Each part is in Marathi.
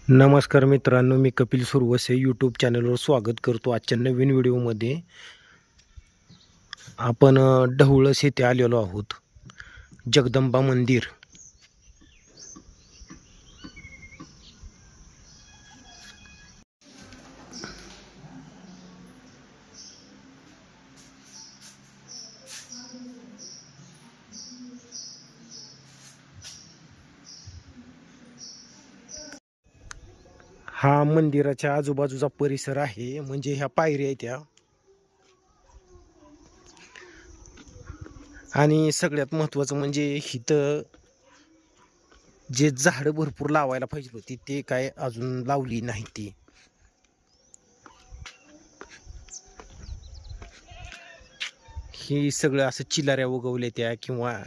नमस्कार मित्रांनो, मी कपिल सुरवसे यूट्यूब चॅनलवर स्वागत करतो. आजच्या नवीन व्हिडिओमध्ये आपण ढवळस येथे आलेलो आहोत. जगदंबा मंदिर. हा मंदिराच्या आजूबाजूचा परिसर आहे, म्हणजे ह्या पायऱ्या आहेत त्या. आणि सगळ्यात महत्त्वाचं म्हणजे इथं जे झाडं भरपूर लावायला पाहिजे होती ते काय अजून लावली नाही ती. ही सगळं असं चिलाऱ्या उगवल्या त्या, किंवा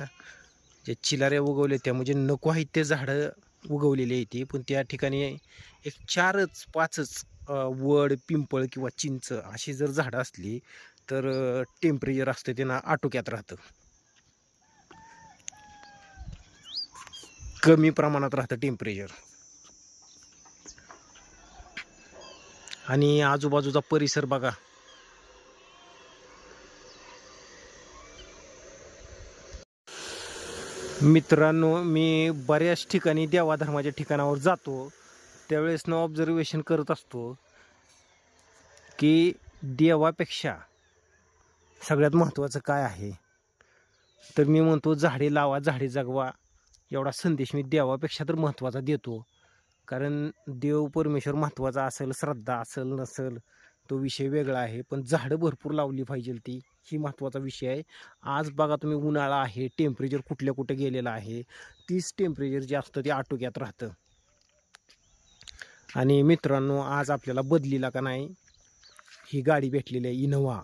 जे चिलाऱ्या उगवल्या त्या म्हणजे नको आहेत ते झाडं उगवलेली आहे ती. पण त्या ठिकाणी एक 4-5च वड, पिंपळ किंवा चिंच अशी जर झाडं असली तर टेम्परेचर असतं ते ना आटोक्यात राहतं, कमी प्रमाणात राहतं टेम्परेचर. आणि आजूबाजूचा परिसर बघा. मित्रांनो, मी बऱ्याच ठिकाणी देवाधर्माच्या ठिकाणावर जातो, त्यावेळेस न ऑब्झर्वेशन करत असतो की देवापेक्षा सगळ्यात महत्त्वाचं काय आहे. तर मी म्हणतो झाडे लावा, झाडे जगवा, एवढा संदेश मी देवापेक्षा तर महत्त्वाचा देतो. कारण देव परमेश्वर महत्त्वाचा असेल, श्रद्धा असेल नसेल तो विषय वेगळा आहे, पण झाडं भरपूर लावली पाहिजे ती, ही महत्त्वाचा विषय आहे. आज बघा तुम्ही, उन्हाळा आहे, टेम्परेचर कुठल्या कुठे गेलेलं आहे. 30 टेम्परेचर जे असतं ते आटोक्यात राहतं. आणि मित्रांनो, आज आपल्याला बदलीला का नाही ही गाडी भेटलेली आहे, इनोव्हा,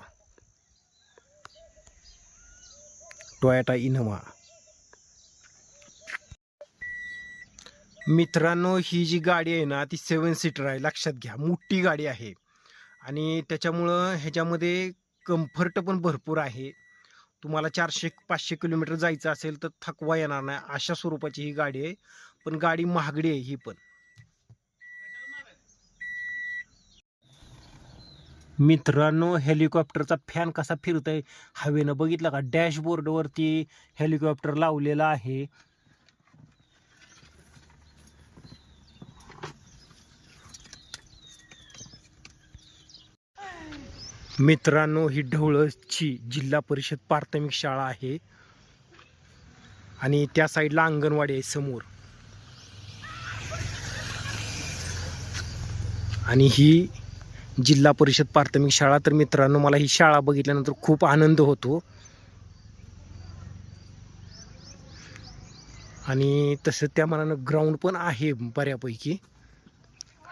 टोयोटा इनोव्हा. मित्रांनो, ही जी गाडी आहे ना ती 7 सीटर आहे, लक्षात घ्या, मोठी गाडी आहे. आणि त्याच्यामुळं ह्याच्यामध्ये कम्फर्ट पण भरपूर आहे. तुम्हाला 400-500 किलोमीटर जायचं असेल तर थकवा येणार नाही, अशा स्वरूपाची ही गाडी आहे. पण गाडी महागडी आहे ही पण. मित्रांनो, हेलिकॉप्टरचा फॅन कसा फिरतोय हवेनं बघितलं का? डॅशबोर्डवरती हेलिकॉप्टर लावलेला आहे. मित्रांनो, ही ढवळची जिल्हा परिषद प्राथमिक शाळा आहे आणि त्या साईडला अंगणवाडी आहे समोर. आणि ही जिल्हा परिषद प्राथमिक शाळा. तर मित्रांनो, मला ही शाळा बघितल्यानंतर खूप आनंद होतो. आणि तसं त्या मनानं ग्राउंड पण आहे बऱ्यापैकी,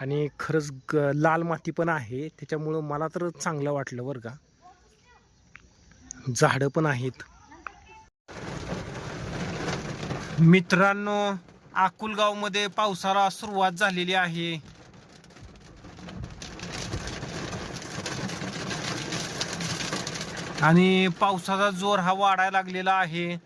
आणि खरंच लाल माती पण आहे, त्याच्यामुळं मला तर चांगलं वाटलं बरं का. झाडं पण आहेत. मित्रांनो, अकुलगावमध्ये पावसाला सुरुवात झालेली आहे. आणि पावसाचा जोर हा वाढायला लागलेला आहे.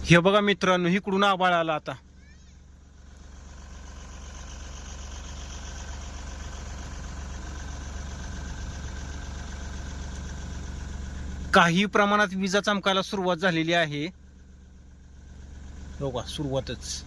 हे बघा मित्रांनो, इकडून आभाळ आला आता. काही प्रमाणात विजा चमकायला सुरुवात झालेली आहे. बघा, सुरुवातच.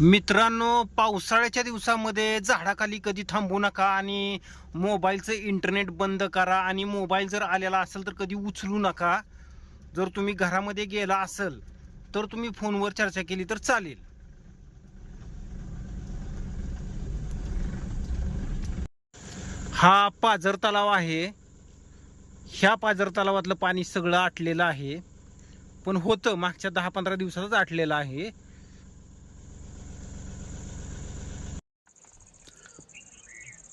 मित्रांनो, पावसाळ्याच्या दिवसामध्ये झाडाखाली कधी थांबू नका आणि मोबाईलचं इंटरनेट बंद करा. आणि मोबाईल जर आलेला असेल तर कधी उचलू नका. जर तुम्ही घरामध्ये गेला असेल तर तुम्ही फोनवर चर्चा केली तर चालेल. हा पाझर तलाव आहे. ह्या पाझर तलावातलं पाणी सगळं आटलेलं आहे, पण होतं मागच्या 10-15 दिवसातच आटलेलं आहे.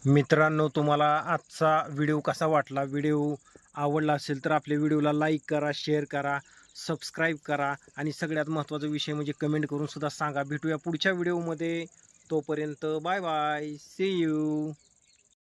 मित्रांनो, तुम्हाला आजचा व्हिडिओ कसा वाटला? व्हिडिओ आवडला असेल तर आपल्या व्हिडिओला लाईक करा, शेअर करा, सबस्क्राईब करा आणि सगळ्यात महत्त्वाचा विषय म्हणजे कमेंट करून सुद्धा सांगा. भेटूया पुढच्या व्हिडिओमध्ये. तोपर्यंत बाय बाय. C you.